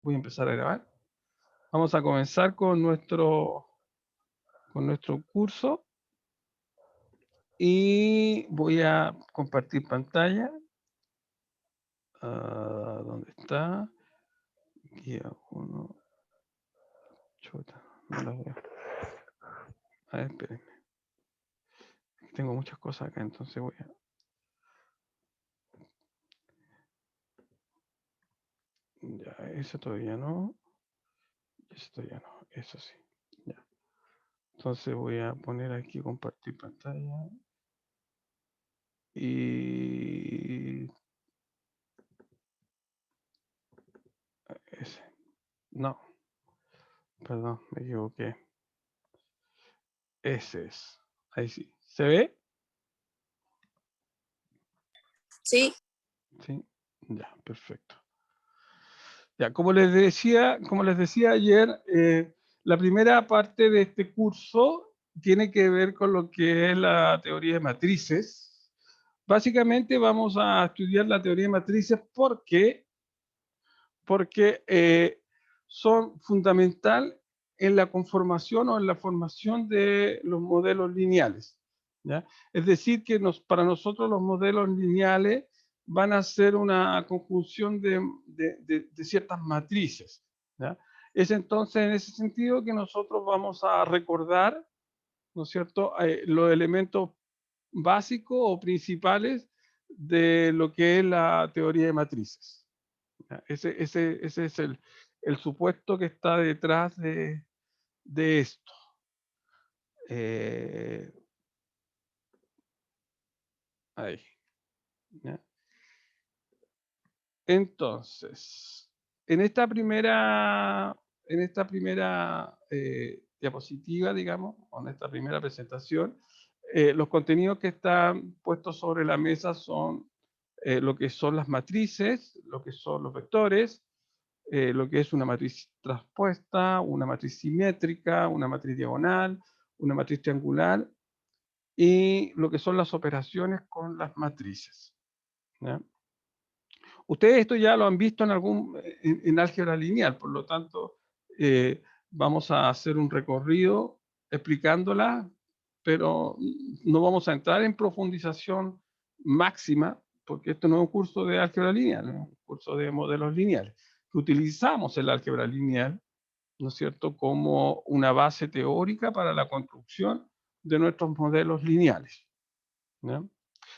Voy a empezar a grabar. Vamos a comenzar con nuestro curso y voy a compartir pantalla. ¿Dónde está? Guía 1. Chuta, no la veo. A ver, espérenme. Tengo muchas cosas acá, entonces voy a... Ya, eso todavía no. Eso todavía no. Eso sí. Ya. Entonces voy a poner aquí compartir pantalla. Y... ese. No, perdón, me equivoqué. Ese es. Ahí sí. ¿Se ve? Sí. Sí. Ya, perfecto. Ya, como les decía ayer, la primera parte de este curso tiene que ver con lo que es la teoría de matrices. Básicamente vamos a estudiar la teoría de matrices porque son fundamental en la conformación o en la formación de los modelos lineales, ¿ya? Es decir, que para nosotros los modelos lineales van a ser una conjunción de ciertas matrices, ¿ya? Es entonces en ese sentido que nosotros vamos a recordar, ¿no es cierto?, los elementos básicos o principales de lo que es la teoría de matrices. Ese es el supuesto que está detrás de esto. Eh, ahí. ¿Ya? Entonces, en esta primera diapositiva, digamos, o en esta primera presentación, los contenidos que están puestos sobre la mesa son lo que son las matrices, lo que son los vectores, lo que es una matriz transpuesta, una matriz simétrica, una matriz diagonal, una matriz triangular y lo que son las operaciones con las matrices, ¿ya? Ustedes esto ya lo han visto en álgebra lineal, por lo tanto, vamos a hacer un recorrido explicándola, pero no vamos a entrar en profundización máxima, porque esto no es un curso de álgebra lineal, es un curso de modelos lineales, que utilizamos el álgebra lineal, ¿no es cierto?, como una base teórica para la construcción de nuestros modelos lineales, ¿ya?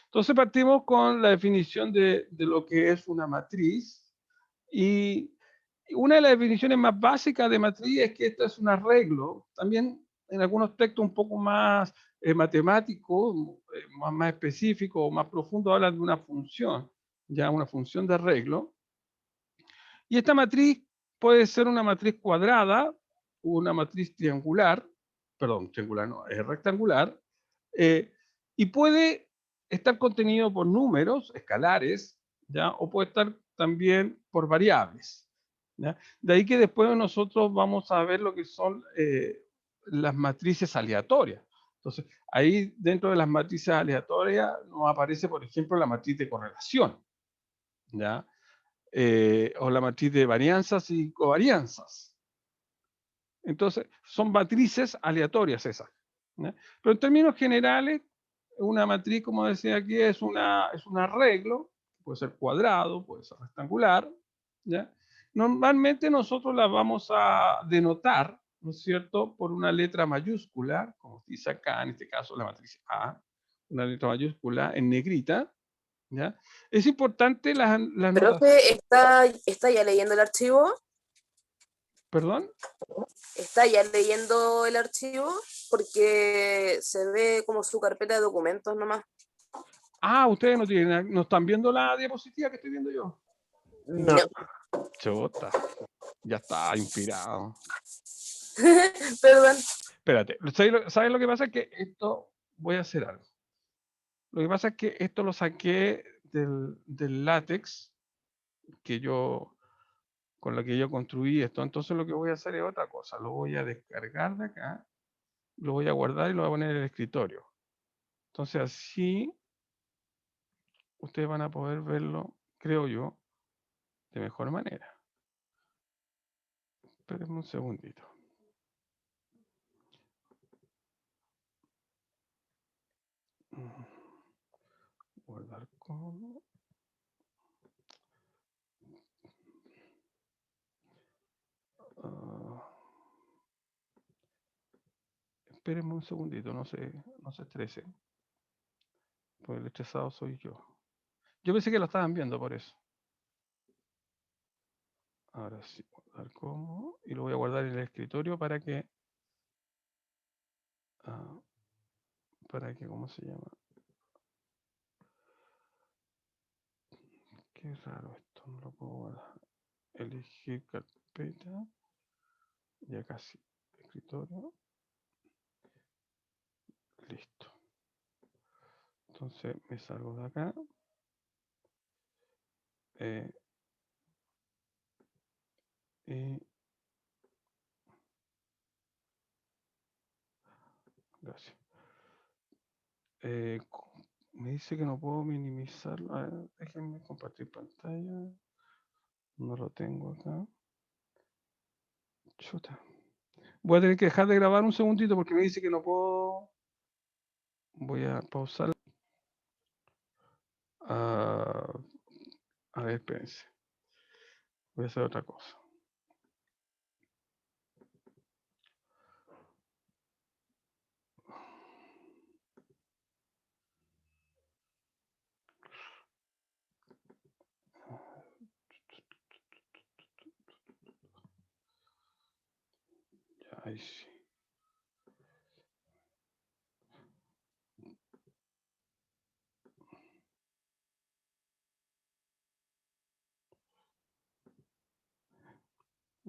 Entonces partimos con la definición de lo que es una matriz y una de las definiciones más básicas de matriz es que esto es un arreglo, también en algunos textos un poco más matemáticos, más específicos o más profundos hablan de una función, ya una función de arreglo. Y esta matriz puede ser una matriz cuadrada, una matriz triangular, perdón, triangular no, es rectangular, y puede estar contenido por números escalares, ¿ya? O puede estar también por variables, ¿ya? De ahí que después nosotros vamos a ver lo que son las matrices aleatorias. Entonces, ahí dentro de las matrices aleatorias nos aparece, por ejemplo, la matriz de correlación, ¿ya? O la matriz de varianzas y covarianzas. Entonces, son matrices aleatorias esas, ¿ya? Pero en términos generales, una matriz, como decía aquí, es un arreglo, puede ser cuadrado, puede ser rectangular, ¿ya? Normalmente nosotros la vamos a denotar, ¿no es cierto?, por una letra mayúscula, como dice acá, en este caso la matriz A, una letra mayúscula en negrita, ¿ya? Es importante las notas. Profe, ¿está ya leyendo el archivo? ¿Perdón? ¿Está ya leyendo el archivo? Porque se ve como su carpeta de documentos nomás. Ustedes no están viendo la diapositiva que estoy viendo yo. No. Chota, ya está inspirado. Perdón. Espérate, ¿sabes lo que pasa? Es que esto, voy a hacer algo. Lo que pasa es que esto lo saqué del látex que yo, con lo que yo construí esto. Entonces lo que voy a hacer es otra cosa. Lo voy a descargar de acá, lo voy a guardar y lo voy a poner en el escritorio. Entonces así ustedes van a poder verlo, creo yo, de mejor manera. Espérenme un segundito. Guardar como. Espérenme un segundito, no se estresen. Porque el estresado soy yo. Yo pensé que lo estaban viendo por eso. Ahora sí, guardar como. Y lo voy a guardar en el escritorio para que. ¿Cómo se llama? Qué raro esto, no lo puedo guardar. Elegir carpeta. Ya casi. Escritorio. Listo. Entonces me salgo de acá. Gracias. Me dice que no puedo minimizarlo. A ver, déjenme compartir pantalla. No lo tengo acá. Chuta. Voy a tener que dejar de grabar un segundito porque me dice que no puedo. Voy a pausar. A ver, espérense. Voy a hacer otra cosa. Ya, ahí sí.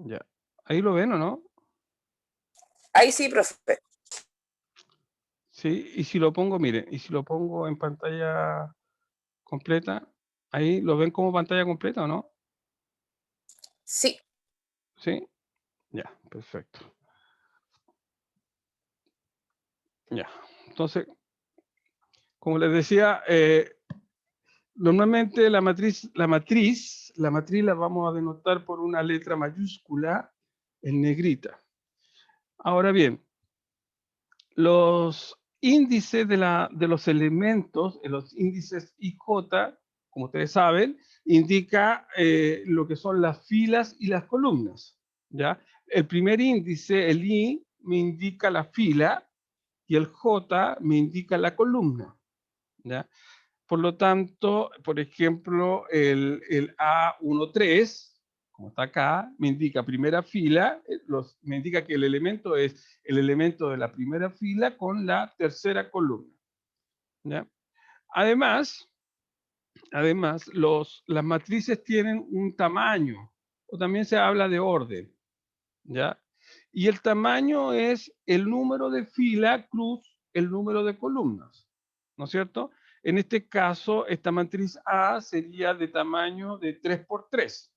Ya. Ahí lo ven, ¿o no? Ahí sí, profe. Sí, y si lo pongo, miren, y si lo pongo en pantalla completa, ahí lo ven como pantalla completa, ¿o no? Sí. Sí. Ya, perfecto. Ya. Entonces, como les decía, normalmente la matriz la vamos a denotar por una letra mayúscula en negrita. Ahora bien, los índices de los elementos, los índices IJ, como ustedes saben, indica lo que son las filas y las columnas. ¿Ya? El primer índice, el I, me indica la fila y el J me indica la columna. ¿Ya? Por lo tanto, por ejemplo, el A13, como está acá, me indica primera fila, me indica que el elemento es el elemento de la primera fila con la tercera columna. ¿Ya? Además, las matrices tienen un tamaño, o también se habla de orden. ¿Ya? Y el tamaño es el número de fila cruz el número de columnas, ¿no es cierto? En este caso, esta matriz A sería de tamaño de 3 por 3,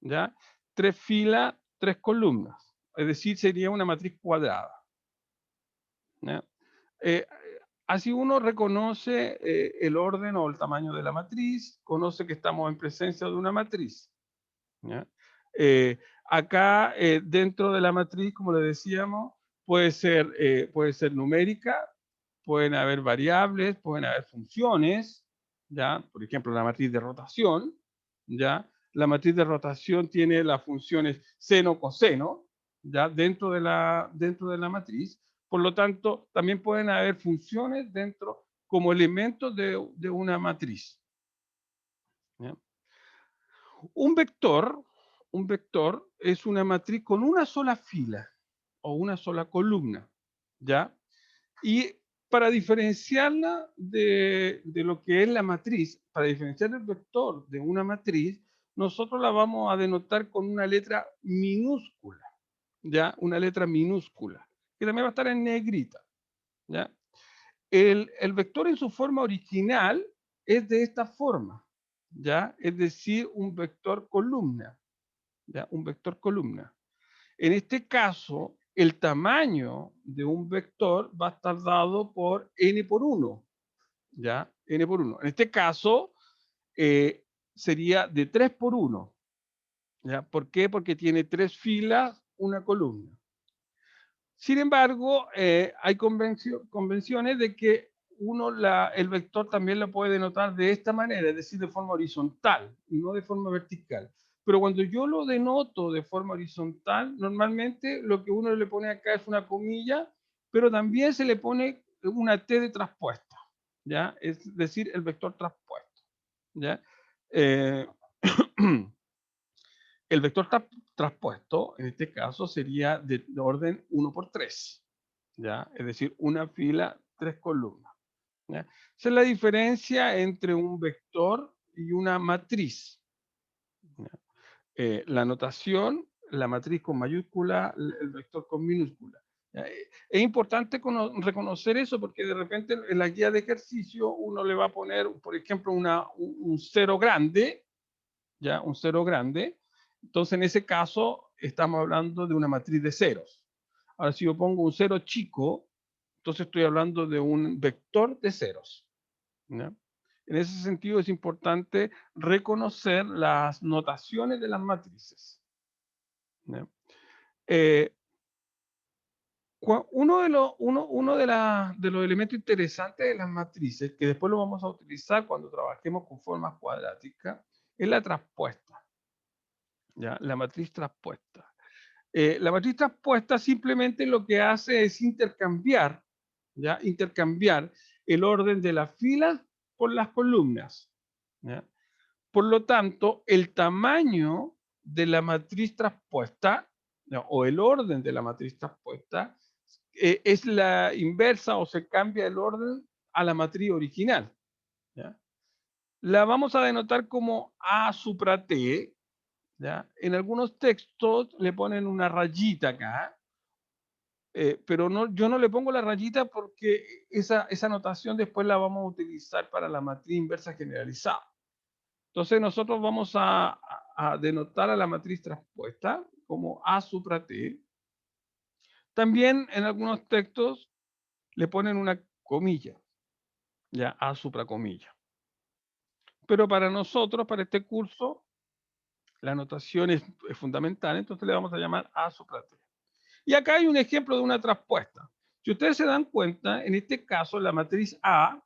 ¿ya? 3 filas, 3 columnas, es decir, sería una matriz cuadrada. ¿Ya? Eh, Así uno reconoce el orden o el tamaño de la matriz, conoce que estamos en presencia de una matriz. ¿Ya? Acá, dentro de la matriz, como le decíamos, puede ser numérica, pueden haber variables, pueden haber funciones, ¿ya? Por ejemplo, la matriz de rotación, ¿ya? La matriz de rotación tiene las funciones seno, coseno, ¿ya? Dentro de la matriz. Por lo tanto, también pueden haber funciones dentro como elementos de una matriz. ¿Ya? Un vector es una matriz con una sola fila o una sola columna, ¿ya? Y para diferenciarla de lo que es la matriz, para diferenciar el vector de una matriz, nosotros la vamos a denotar con una letra minúscula, ¿ya? Una letra minúscula, que también va a estar en negrita, ¿ya? El vector en su forma original es de esta forma, ¿ya? Es decir, un vector columna, ¿ya? Un vector columna. En este caso, el tamaño de un vector va a estar dado por n por 1, ¿ya? N por 1. En este caso, sería de 3 por 1, ¿Ya? ¿Por qué? Porque tiene 3 filas, una columna. Sin embargo, hay convenciones de que el vector también lo puede denotar de esta manera, es decir, de forma horizontal y no de forma vertical. Pero cuando yo lo denoto de forma horizontal, normalmente lo que uno le pone acá es una comilla, pero también se le pone una T de traspuesta, ¿ya? Es decir, el vector traspuesto, ¿ya? Eh, El vector traspuesto, en este caso, sería de orden 1 por 3, ¿ya? Es decir, una fila, 3 columnas, ¿ya? Esa es la diferencia entre un vector y una matriz, ¿ya? La notación, la matriz con mayúscula, el vector con minúscula. ¿Ya? Es importante reconocer eso porque de repente en la guía de ejercicio uno le va a poner, por ejemplo, un cero grande, ¿ya? Un cero grande. Entonces, en ese caso, estamos hablando de una matriz de ceros. Ahora, si yo pongo un cero chico, entonces estoy hablando de un vector de ceros, ¿ya? En ese sentido, es importante reconocer las notaciones de las matrices, ¿ya? Eh, uno de los elementos interesantes de las matrices, que después lo vamos a utilizar cuando trabajemos con formas cuadráticas, es la traspuesta, ¿ya? La matriz traspuesta. La matriz traspuesta simplemente lo que hace es intercambiar, ¿ya? Intercambiar el orden de las filas por las columnas, ¿ya? Por lo tanto, el tamaño de la matriz traspuesta, ¿no? O el orden de la matriz traspuesta es la inversa o se cambia el orden a la matriz original, ¿ya? La vamos a denotar como A supra T, ¿ya? En algunos textos le ponen una rayita acá, pero no, yo no le pongo la rayita porque esa notación después la vamos a utilizar para la matriz inversa generalizada. Entonces nosotros vamos a denotar a la matriz traspuesta como A supra T. También en algunos textos le ponen una comilla, ya A supra comilla. Pero para nosotros, para este curso, la notación es fundamental, entonces le vamos a llamar A supra T. Y acá hay un ejemplo de una traspuesta. Si ustedes se dan cuenta, en este caso la matriz A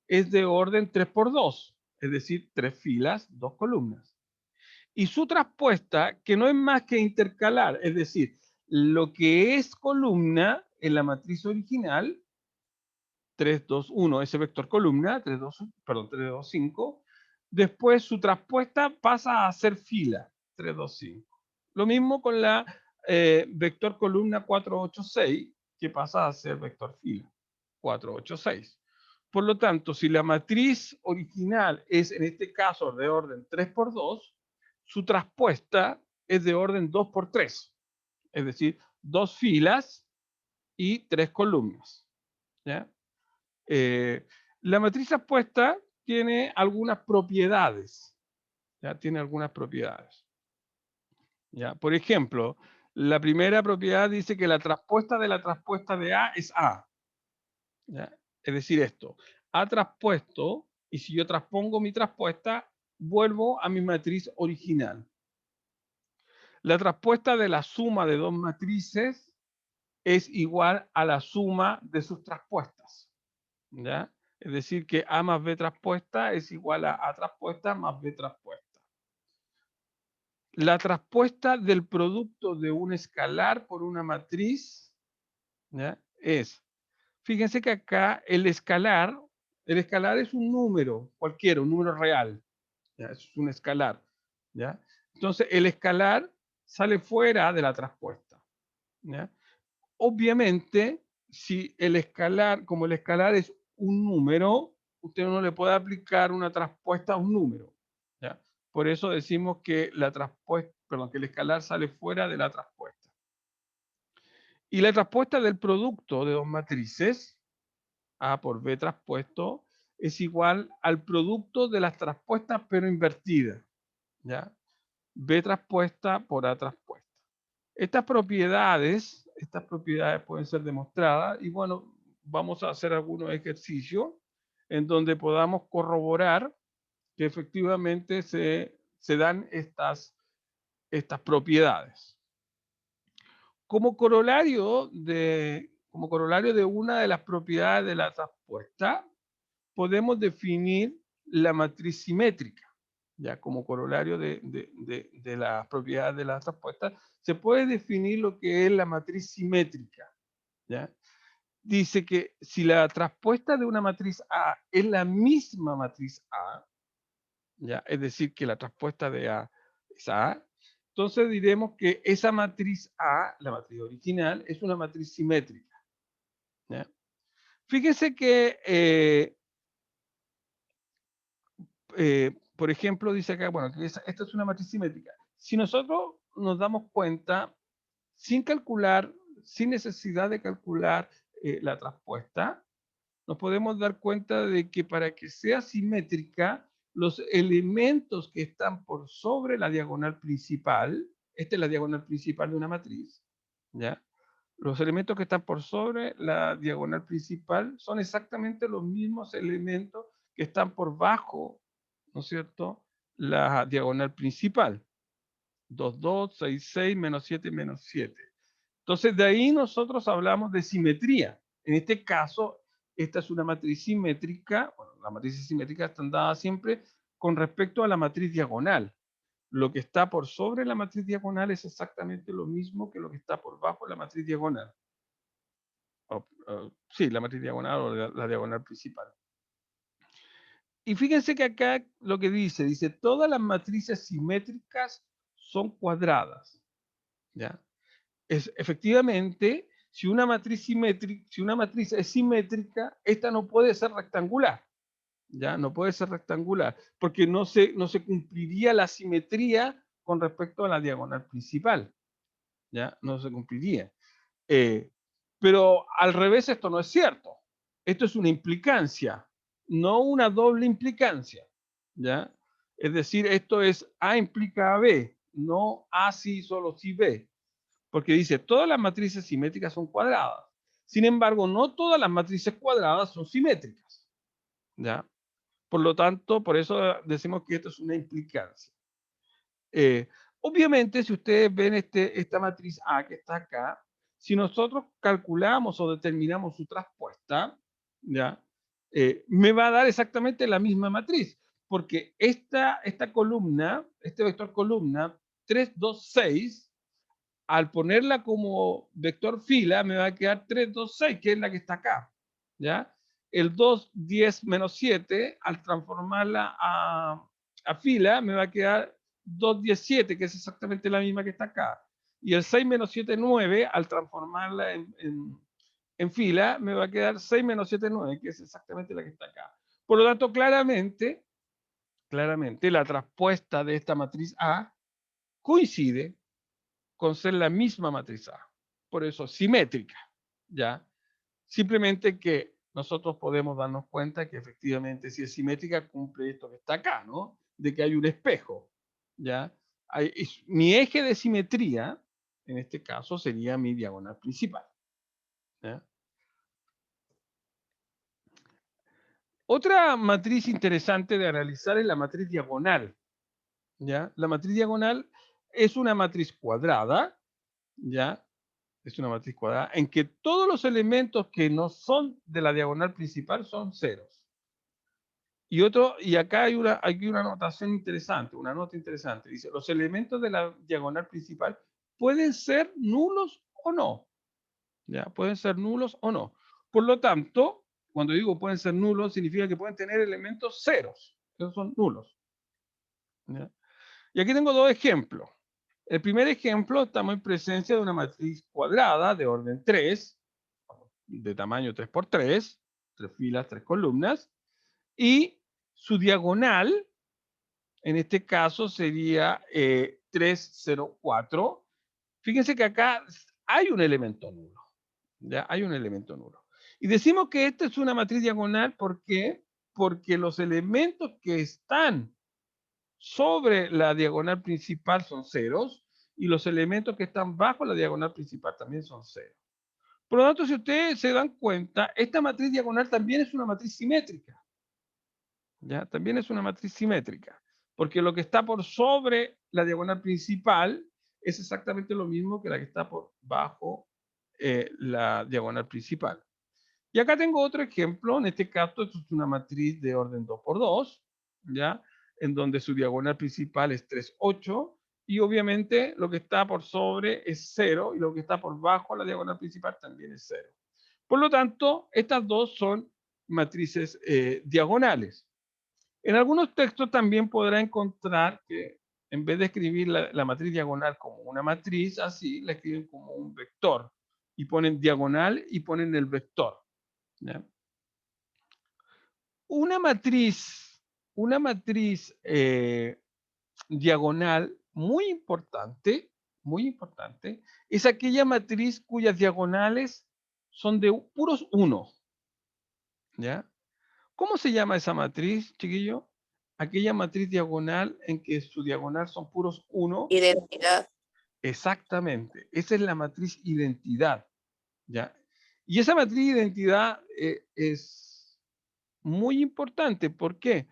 es de orden 3 por 2, es decir, 3 filas, 2 columnas. Y su traspuesta, que no es más que intercalar, es decir, lo que es columna en la matriz original, 3, 2, 1, ese vector columna, 3, 2, perdón, 3, 2, 5, después su traspuesta pasa a ser fila, 3, 2, 5. Lo mismo con la vector columna 4, 8, 6, que pasa a ser vector fila, 4, 8, 6. Por lo tanto, si la matriz original es en este caso de orden 3 por 2, su traspuesta es de orden 2 por 3, es decir, 2 filas y 3 columnas, ¿ya? La matriz traspuesta tiene algunas propiedades, ¿ya? Tiene algunas propiedades, ¿ya? Por ejemplo, la primera propiedad dice que la traspuesta de la traspuesta de A es A, ¿ya? Es decir, esto, A traspuesto, y si yo traspongo mi traspuesta, vuelvo a mi matriz original. La traspuesta de la suma de dos matrices es igual a la suma de sus traspuestas, ¿ya? Es decir, que A más B traspuesta es igual a A traspuesta más B traspuesta. La traspuesta del producto de un escalar por una matriz, ¿ya? Fíjense que acá el escalar es un número cualquiera, un número real, ¿ya? Es un escalar, ¿ya? Entonces, el escalar sale fuera de la traspuesta, ¿ya? Obviamente, si el escalar, como el escalar es un número, usted no le puede aplicar una traspuesta a un número, ¿ya? Por eso decimos que que el escalar sale fuera de la traspuesta. Y la traspuesta del producto de dos matrices, A por B traspuesto, es igual al producto de las traspuestas pero invertidas, ¿ya? B traspuesta por A traspuesta. Estas propiedades pueden ser demostradas y bueno, vamos a hacer algunos ejercicios en donde podamos corroborar que efectivamente se dan estas propiedades. Como corolario de una de las propiedades de la traspuesta, podemos definir la matriz simétrica. Ya como corolario de las propiedades de la traspuesta, se puede definir lo que es la matriz simétrica. ¿Ya? Dice que si la traspuesta de una matriz A es la misma matriz A, ¿ya? Es decir, que la traspuesta de A es A, entonces diremos que esa matriz A, la matriz original, es una matriz simétrica. ¿Ya? Fíjese que, por ejemplo, dice acá, bueno, que esta es una matriz simétrica. Si nosotros nos damos cuenta, sin calcular, sin necesidad de calcular la traspuesta, nos podemos dar cuenta de que para que sea simétrica, los elementos que están por sobre la diagonal principal, esta es la diagonal principal de una matriz, ¿ya? Los elementos que están por sobre la diagonal principal son exactamente los mismos elementos que están por bajo, ¿no es cierto?, la diagonal principal. 2, 2, 6, 6, menos 7, menos 7. Entonces, de ahí nosotros hablamos de simetría. En este caso, esta es una matriz simétrica. Bueno, las matrices simétricas están dadas siempre con respecto a la matriz diagonal. Lo que está por sobre la matriz diagonal es exactamente lo mismo que lo que está por bajo la matriz diagonal. Sí, la matriz diagonal o la diagonal principal. Y fíjense que acá lo que dice, todas las matrices simétricas son cuadradas. ¿Ya? Efectivamente, si una matriz es simétrica, esta no puede ser rectangular. ¿Ya? No puede ser rectangular, porque no se cumpliría la simetría con respecto a la diagonal principal. ¿Ya? No se cumpliría. Pero al revés esto no es cierto. Esto es una implicancia, no una doble implicancia. ¿Ya? Es decir, esto es A implica a B, no A sí, solo sí B. Porque dice, todas las matrices simétricas son cuadradas. Sin embargo, no todas las matrices cuadradas son simétricas. ¿Ya? Por lo tanto, por eso decimos que esto es una implicancia. Obviamente, si ustedes ven esta matriz A que está acá, si nosotros calculamos o determinamos su traspuesta, ¿ya? Me va a dar exactamente la misma matriz, porque esta columna, este vector columna 3, 2, 6, al ponerla como vector fila, me va a quedar 3, 2, 6, que es la que está acá. ¿Ya? El 2, 10, menos 7, al transformarla a fila, me va a quedar 2, 10, 7, que es exactamente la misma que está acá. Y el 6 menos 7, 9, al transformarla en fila, me va a quedar 6 menos 7, 9, que es exactamente la que está acá. Por lo tanto, claramente, la traspuesta de esta matriz A coincide con ser la misma matriz A. Por eso, simétrica, ¿ya? Simplemente que nosotros podemos darnos cuenta que efectivamente si es simétrica cumple esto que está acá, ¿no? De que hay un espejo, ¿ya? Mi eje de simetría, en este caso, sería mi diagonal principal, ¿ya? Otra matriz interesante de analizar es la matriz diagonal, ¿ya? La matriz diagonal es una matriz cuadrada, ¿ya? Es una matriz cuadrada en que todos los elementos que no son de la diagonal principal son ceros. Y acá hay una notación interesante, una nota interesante. Dice, los elementos de la diagonal principal pueden ser nulos o no. ¿Ya? Pueden ser nulos o no. Por lo tanto, cuando digo pueden ser nulos, significa que pueden tener elementos ceros. Esos son nulos. ¿Ya? Y aquí tengo dos ejemplos. El primer ejemplo, estamos en presencia de una matriz cuadrada de orden 3, de tamaño 3 por 3 filas, 3 columnas, y su diagonal, en este caso sería 3, 0, 4. Fíjense que acá hay un elemento nulo. ¿Ya? Hay un elemento nulo. Y decimos que esta es una matriz diagonal, ¿por qué? Porque los elementos que están sobre la diagonal principal son ceros y los elementos que están bajo la diagonal principal también son ceros. Por lo tanto, si ustedes se dan cuenta, esta matriz diagonal también es una matriz simétrica. ¿Ya? También es una matriz simétrica, porque lo que está por sobre la diagonal principal es exactamente lo mismo que la que está por bajo la diagonal principal. Y acá tengo otro ejemplo. En este caso, esto es una matriz de orden 2 por 2, ¿ya? En donde su diagonal principal es 3, 8. Y obviamente lo que está por sobre es 0 y lo que está por bajo la diagonal principal también es 0. Por lo tanto, estas dos son matrices diagonales. En algunos textos también podrá encontrar que en vez de escribir la matriz diagonal como una matriz, así la escriben como un vector y ponen diagonal y ponen el vector. ¿Ya? Una matriz, una matriz diagonal muy importante, es aquella matriz cuyas diagonales son de puros 1. ¿Ya? ¿Cómo se llama esa matriz, chiquillo? Aquella matriz diagonal en que su diagonal son puros 1. Identidad. Exactamente. Esa es la matriz identidad. ¿Ya? Y esa matriz identidad es muy importante. ¿Por qué?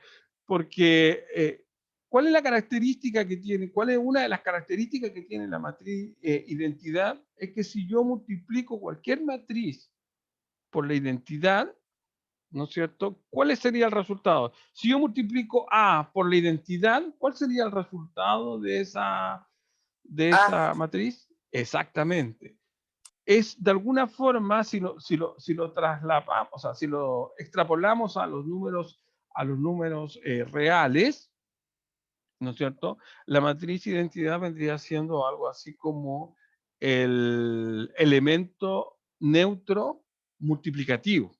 Porque ¿cuál es la característica que tiene? ¿Cuál es una de las características que tiene la matriz identidad? Es que si yo multiplico cualquier matriz por la identidad, ¿no es cierto? ¿Cuál sería el resultado? Si yo multiplico A por la identidad, ¿cuál sería el resultado de Ah, esa matriz? Exactamente. Es de alguna forma, si lo trasladamos, o sea, si lo extrapolamos a los números reales, ¿no es cierto? La matriz identidad vendría siendo algo así como el elemento neutro multiplicativo,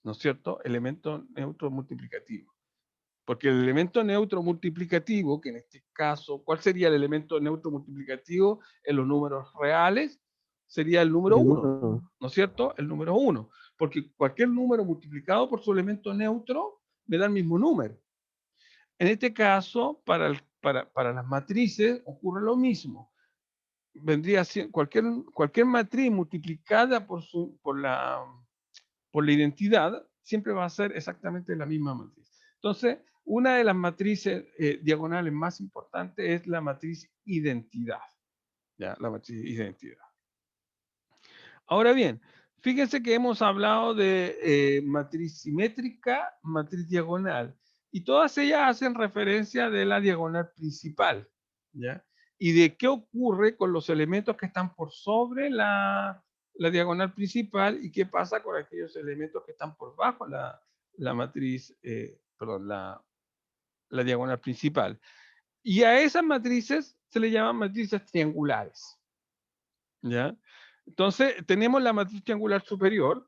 ¿no es cierto? Elemento neutro multiplicativo. Porque el elemento neutro multiplicativo, que en este caso, ¿cuál sería el elemento neutro multiplicativo en los números reales? Sería el número El 1, uno. ¿no es cierto? El número 1. Porque cualquier número multiplicado por su elemento neutro me da el mismo número. En este caso, para las matrices ocurre lo mismo. Vendría siendo cualquier matriz multiplicada por la identidad, siempre va a ser exactamente la misma matriz. Entonces, una de las matrices diagonales más importantes es la matriz identidad. ¿Ya? La matriz identidad. Ahora bien, fíjense que hemos hablado de matriz simétrica, matriz diagonal, y todas ellas hacen referencia de la diagonal principal. ¿Ya? Y de qué ocurre con los elementos que están por sobre la diagonal principal y qué pasa con aquellos elementos que están por bajo la matriz, perdón, la diagonal principal. Y a esas matrices se le llaman matrices triangulares. ¿Ya? Entonces, tenemos la matriz triangular superior,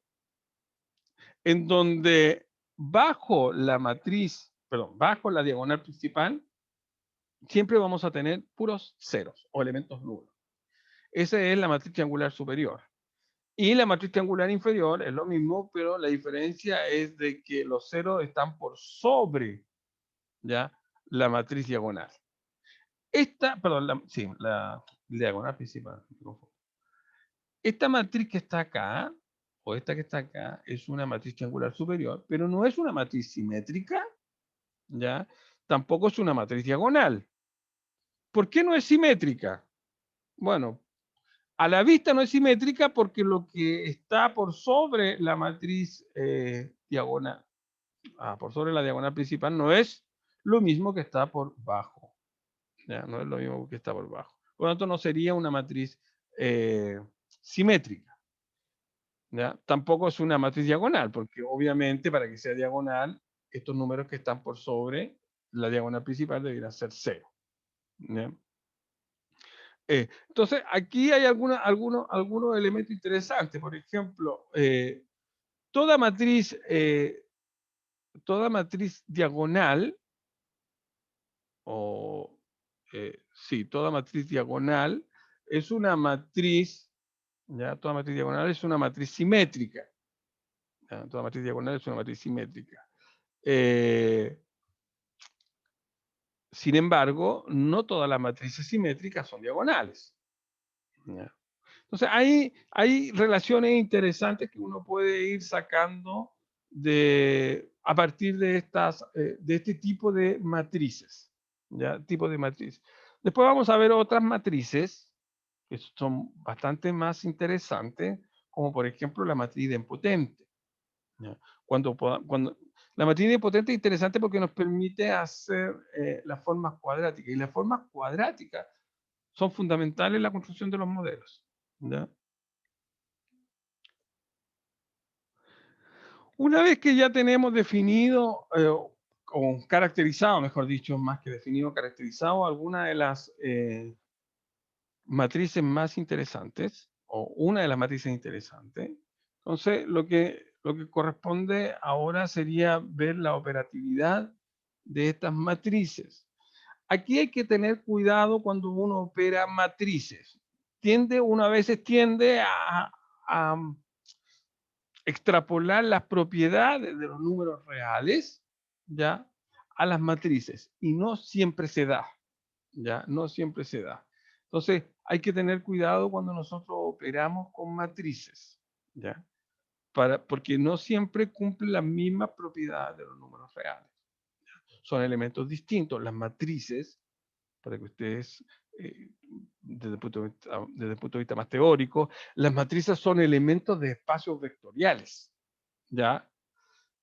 en donde bajo la matriz, perdón, bajo la diagonal principal, siempre vamos a tener puros ceros o elementos nulos. Esa es la matriz triangular superior. Y la matriz triangular inferior es lo mismo, pero la diferencia es de que los ceros están por sobre, ¿ya? La matriz diagonal. Esta, perdón, sí, la diagonal principal. Esta matriz que está acá, o esta que está acá, es una matriz triangular superior, pero no es una matriz simétrica, ¿ya? Tampoco es una matriz diagonal. ¿Por qué no es simétrica? Bueno, a la vista no es simétrica porque lo que está por sobre la matriz diagonal, por sobre la diagonal principal, no es lo mismo que está por bajo. ¿Ya? No es lo mismo que está por bajo. Por lo tanto, no sería una matriz simétrica. ¿Ya? Tampoco es una matriz diagonal, porque obviamente para que sea diagonal, estos números que están por sobre la diagonal principal deberían ser 0. ¿Ya? Entonces, aquí hay algunos elementos interesantes. Por ejemplo, toda matriz diagonal, o sí, toda matriz diagonal es una matriz, ¿ya? Toda matriz diagonal es una matriz simétrica. ¿Ya? Toda matriz diagonal es una matriz simétrica. Sin embargo, no todas las matrices simétricas son diagonales. ¿Ya? Entonces, hay relaciones interesantes que uno puede ir sacando a partir de este tipo de matrices. ¿Ya? Tipo de matriz. Después vamos a ver otras matrices que son bastante más interesantes, como por ejemplo la matriz idempotente. ¿Ya? Cuando la matriz idempotente es interesante porque nos permite hacer las formas cuadráticas, y las formas cuadráticas son fundamentales en la construcción de los modelos. ¿Ya? Una vez que ya tenemos definido, o caracterizado, mejor dicho, más que definido, caracterizado alguna de las matrices más interesantes, o una de las matrices interesantes, entonces lo que corresponde ahora sería ver la operatividad de estas matrices. Aquí hay que tener cuidado cuando uno opera matrices. Uno a veces tiende a extrapolar las propiedades de los números reales, ¿ya? A las matrices, y no siempre se da, ¿ya? No siempre se da. Entonces, hay que tener cuidado cuando nosotros operamos con matrices, ¿ya? Porque no siempre cumplen las mismas propiedades de los números reales. Son elementos distintos. Las matrices, para que ustedes, eh, desde el punto de vista más teórico, las matrices son elementos de espacios vectoriales, ¿ya?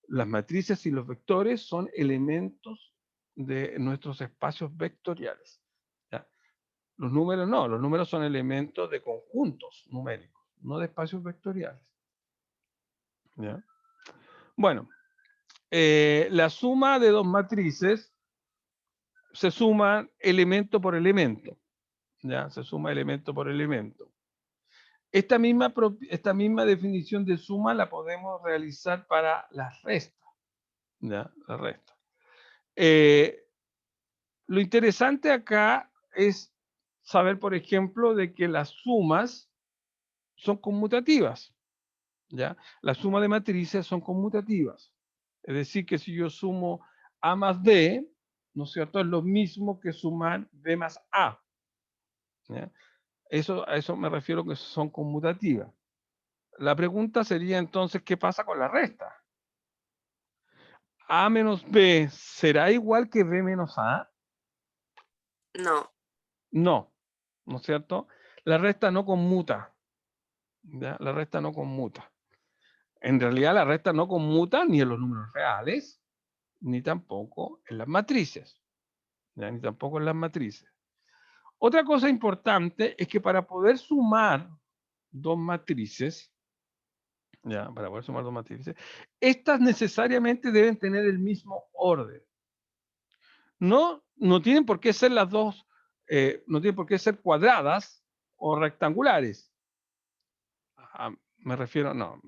Las matrices y los vectores son elementos de nuestros espacios vectoriales, ¿ya? Los números no, los números son elementos de conjuntos numéricos, no de espacios vectoriales, ¿ya? Bueno, la suma de dos matrices se suma elemento por elemento, ¿ya? Se suma elemento por elemento. Esta misma definición de suma la podemos realizar para las restas, ¿ya? La resta. Lo interesante acá es saber, por ejemplo, de que las sumas son conmutativas, ¿ya? Las sumas de matrices son conmutativas. Es decir, que si yo sumo A más B, ¿no es cierto? Es lo mismo que sumar B más A, ¿ya? A eso me refiero que son conmutativas. La pregunta sería entonces, ¿qué pasa con la resta? A menos B, ¿será igual que B menos A? No, No, ¿no es cierto? La resta no conmuta, ¿ya? La resta no conmuta. En realidad la resta no conmuta ni en los números reales, ni tampoco en las matrices, ¿ya? Ni tampoco en las matrices. Otra cosa importante es que para poder sumar dos matrices, ¿ya? Para poder sumar dos matrices, estas necesariamente deben tener el mismo orden. No tienen por qué ser las dos, no tienen por qué ser cuadradas o rectangulares. Me refiero, no,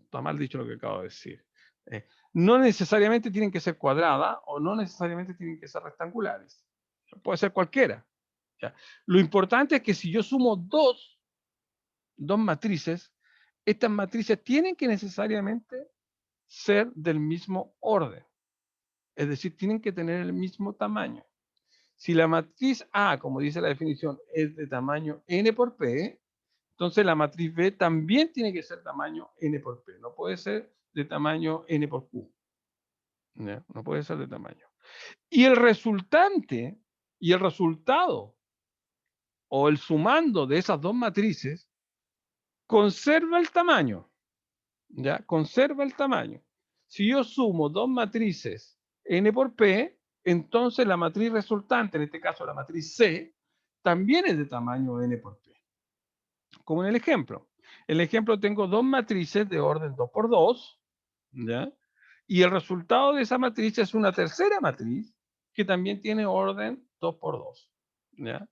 está mal dicho lo que acabo de decir. No necesariamente tienen que ser cuadradas o no necesariamente tienen que ser rectangulares. Puede ser cualquiera. ¿Ya? Lo importante es que si yo sumo dos matrices, estas matrices tienen que necesariamente ser del mismo orden. Es decir, tienen que tener el mismo tamaño. Si la matriz A, como dice la definición, es de tamaño n por p, entonces la matriz B también tiene que ser tamaño n por p. No puede ser de tamaño n por q. ¿Ya? No puede ser de tamaño. Y el resultante y el resultado o el sumando de esas dos matrices conserva el tamaño. ¿Ya? Conserva el tamaño. Si yo sumo dos matrices n por p, entonces la matriz resultante, en este caso la matriz C, también es de tamaño n por p. Como en el ejemplo. En el ejemplo tengo dos matrices de orden 2 por 2, ¿ya? Y el resultado de esa matriz es una tercera matriz que también tiene orden 2 por 2, ¿ya?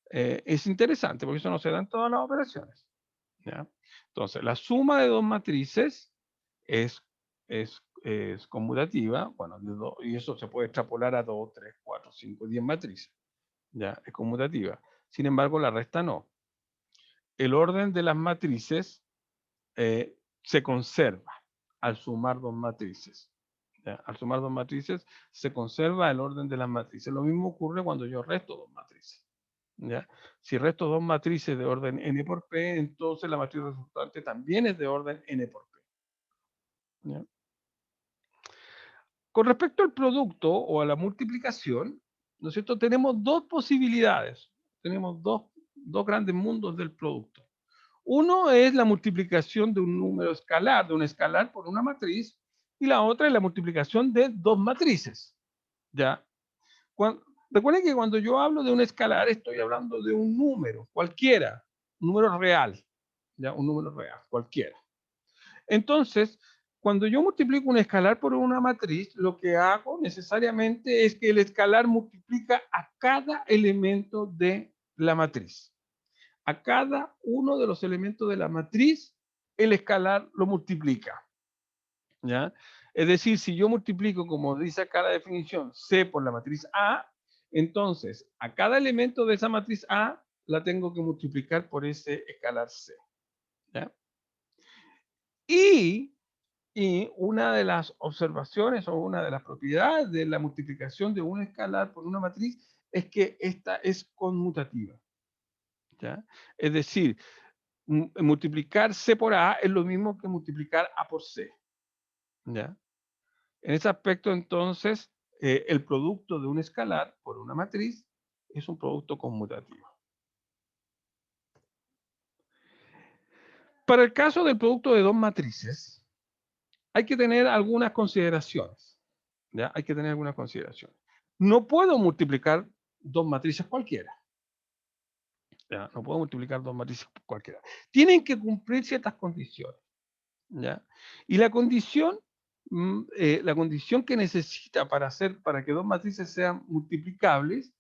Es interesante porque eso no se da en todas las operaciones, ¿ya? Entonces, la suma de dos matrices es conmutativa, bueno, y eso se puede extrapolar a 2, 3, 4, 5, 10 matrices, ¿ya? Es conmutativa. Sin embargo, la resta no. El orden de las matrices se conserva al sumar dos matrices, ¿ya? Al sumar dos matrices se conserva el orden de las matrices. Lo mismo ocurre cuando yo resto dos matrices, ¿ya? Si resto dos matrices de orden n por p, entonces la matriz resultante también es de orden n por p, ¿ya? Con respecto al producto o a la multiplicación, ¿no es cierto? Tenemos dos posibilidades, tenemos dos grandes mundos del producto. Uno es la multiplicación de un número escalar, de un escalar por una matriz, y la otra es la multiplicación de dos matrices, ¿ya? Recuerden que cuando yo hablo de un escalar, estoy hablando de un número, cualquiera, un número real, ¿ya? Un número real, cualquiera. Entonces, cuando yo multiplico un escalar por una matriz, lo que hago necesariamente es que el escalar multiplica a cada elemento de la matriz. A cada uno de los elementos de la matriz, el escalar lo multiplica, ¿ya? Es decir, si yo multiplico, como dice acá la definición, C por la matriz A, entonces a cada elemento de esa matriz A la tengo que multiplicar por ese escalar C, ¿ya? Y una de las observaciones o una de las propiedades de la multiplicación de un escalar por una matriz es que esta es conmutativa, ¿ya? Es decir, multiplicar C por A es lo mismo que multiplicar A por C, ¿ya? En ese aspecto, entonces, el producto de un escalar por una matriz es un producto conmutativo. Para el caso del producto de dos matrices, hay que tener algunas consideraciones, ¿ya? Hay que tener algunas consideraciones. No puedo multiplicar dos matrices cualquiera, ¿ya? No puedo multiplicar dos matrices cualquiera. Tienen que cumplir ciertas condiciones, ¿ya? Y la condición que necesita para que dos matrices sean multiplicables,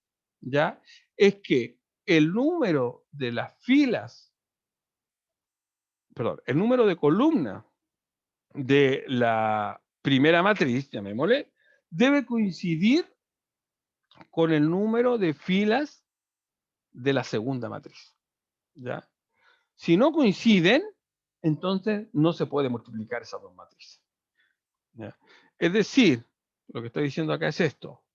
¿ya? Es que el número de las filas, perdón, el número de columnas de la primera matriz, llamémosle, debe coincidir con el número de filas de la segunda matriz, ¿ya? Si no coinciden, entonces no se puede multiplicar esas dos matrices, ¿ya? Es decir, lo que estoy diciendo acá es esto.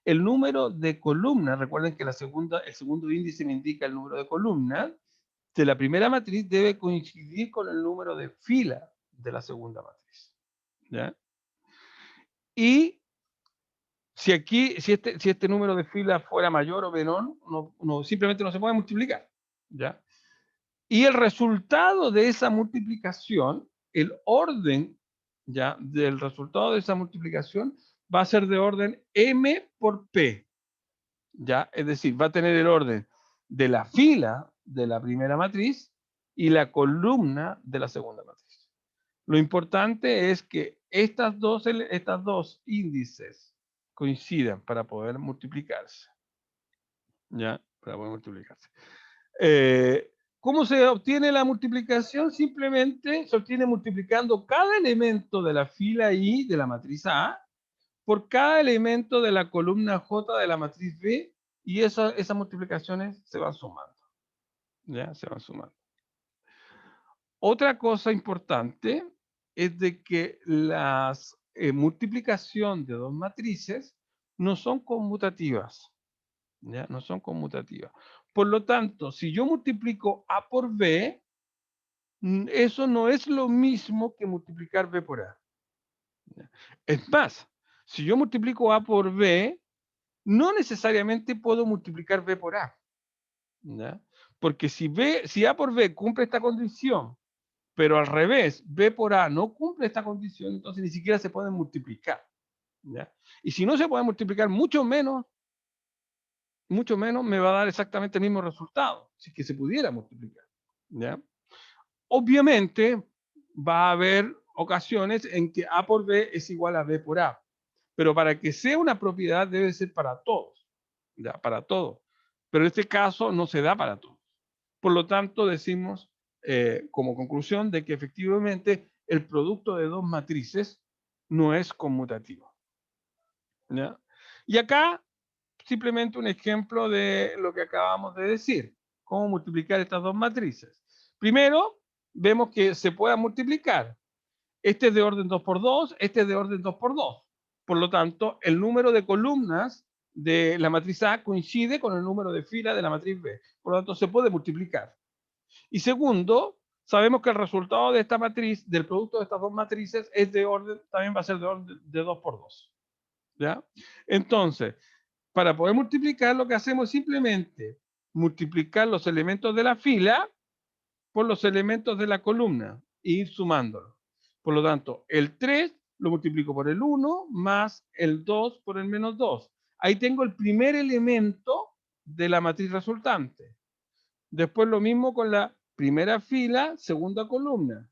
El número de columnas, recuerden que el segundo índice me indica el número de columnas, de la primera matriz debe coincidir con el número de fila de la segunda matriz, ¿ya? Y si este número de filas fuera mayor o menor, simplemente no se puede multiplicar, ¿ya? Y el resultado de esa multiplicación, el orden, ¿ya? Del resultado de esa multiplicación va a ser de orden m por p, ¿ya? Es decir, va a tener el orden de la fila de la primera matriz y la columna de la segunda matriz. Lo importante es que estas dos índices coincidan para poder multiplicarse, ¿ya? Para poder multiplicarse. ¿Cómo se obtiene la multiplicación? Simplemente se obtiene multiplicando cada elemento de la fila I de la matriz A por cada elemento de la columna J de la matriz B, y esas multiplicaciones se van sumando, ¿ya? Se van sumando. Otra cosa importante es de que las multiplicación de dos matrices no son conmutativas, ¿ya? No son conmutativas. Por lo tanto, si yo multiplico A por B, eso no es lo mismo que multiplicar B por A, ¿ya? Es más, si yo multiplico A por B, no necesariamente puedo multiplicar B por A, ¿ya? Porque si A por B cumple esta condición, pero al revés, B por A no cumple esta condición, entonces ni siquiera se pueden multiplicar, ¿ya? Y si no se puede multiplicar, mucho menos me va a dar exactamente el mismo resultado, si es que se pudiera multiplicar, ¿ya? Obviamente va a haber ocasiones en que A por B es igual a B por A, pero para que sea una propiedad debe ser para todos, ¿ya? Para todos. Pero en este caso no se da para todos. Por lo tanto, decimos como conclusión de que efectivamente el producto de dos matrices no es conmutativo, ¿ya? Y acá simplemente un ejemplo de lo que acabamos de decir, cómo multiplicar estas dos matrices. Primero, vemos que se pueda multiplicar. Este es de orden 2 por 2, este es de orden 2 por 2. Por lo tanto, el número de columnas de la matriz A coincide con el número de filas de la matriz B. Por lo tanto, se puede multiplicar. Y segundo, sabemos que el resultado de esta matriz, del producto de estas dos matrices, también va a ser de orden de 2 por 2. ¿Ya? Entonces, para poder multiplicar, lo que hacemos es simplemente multiplicar los elementos de la fila por los elementos de la columna e ir sumándolos. Por lo tanto, el 3 lo multiplico por el 1 más el 2 por el menos 2. Ahí tengo el primer elemento de la matriz resultante. Después lo mismo con la primera fila, segunda columna.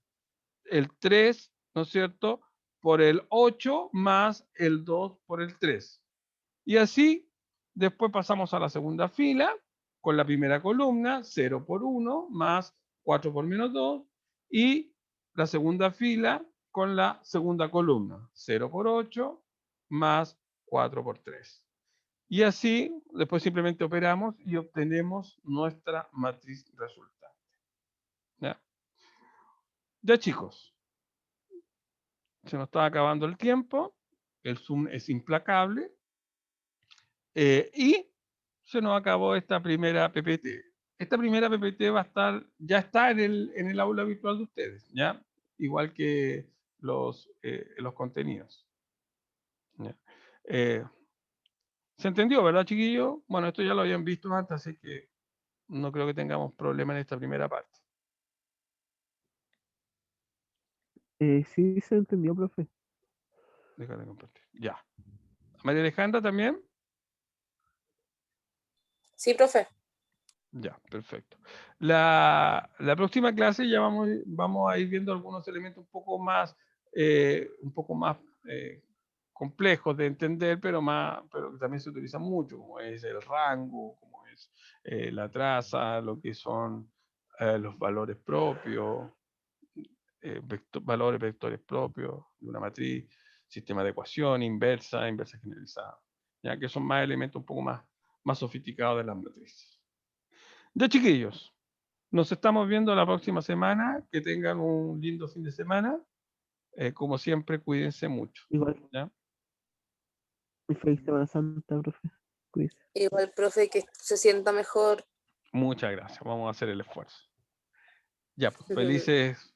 El 3, ¿no es cierto?, por el 8 más el 2 por el 3. Y así, después pasamos a la segunda fila, con la primera columna, 0 por 1 más 4 por menos 2, y la segunda fila con la segunda columna, 0 por 8 más 4 por 3. Y así, después simplemente operamos y obtenemos nuestra matriz resultante. ¿Ya? Ya, chicos, se nos está acabando el tiempo, el Zoom es implacable, y se nos acabó esta primera PPT. Esta primera PPT va a estar, ya está en el aula virtual de ustedes, ¿ya? Igual que los contenidos. ¿Ya? ¿Se entendió, verdad, chiquillos? Bueno, esto ya lo habían visto antes, así que no creo que tengamos problema en esta primera parte. Sí, se entendió, profe. Déjame compartir. Ya. María Alejandra también. Sí, profe. Ya, perfecto. La próxima clase ya vamos a ir viendo algunos elementos un poco más complejos de entender, pero que también se utilizan mucho, como es el rango, como es la traza, lo que son los valores propios, valores vectores propios de una matriz, sistema de ecuación, inversa generalizada, ya que son más elementos un poco más sofisticados de las matrices. Ya, chiquillos, nos estamos viendo la próxima semana. Que tengan un lindo fin de semana. Como siempre, cuídense mucho. Igual, ¿Ya? muy feliz Semana Santa, profe. Cuídese. Igual, profe, que se sienta mejor. Muchas gracias. Vamos a hacer el esfuerzo. Ya, pues, felices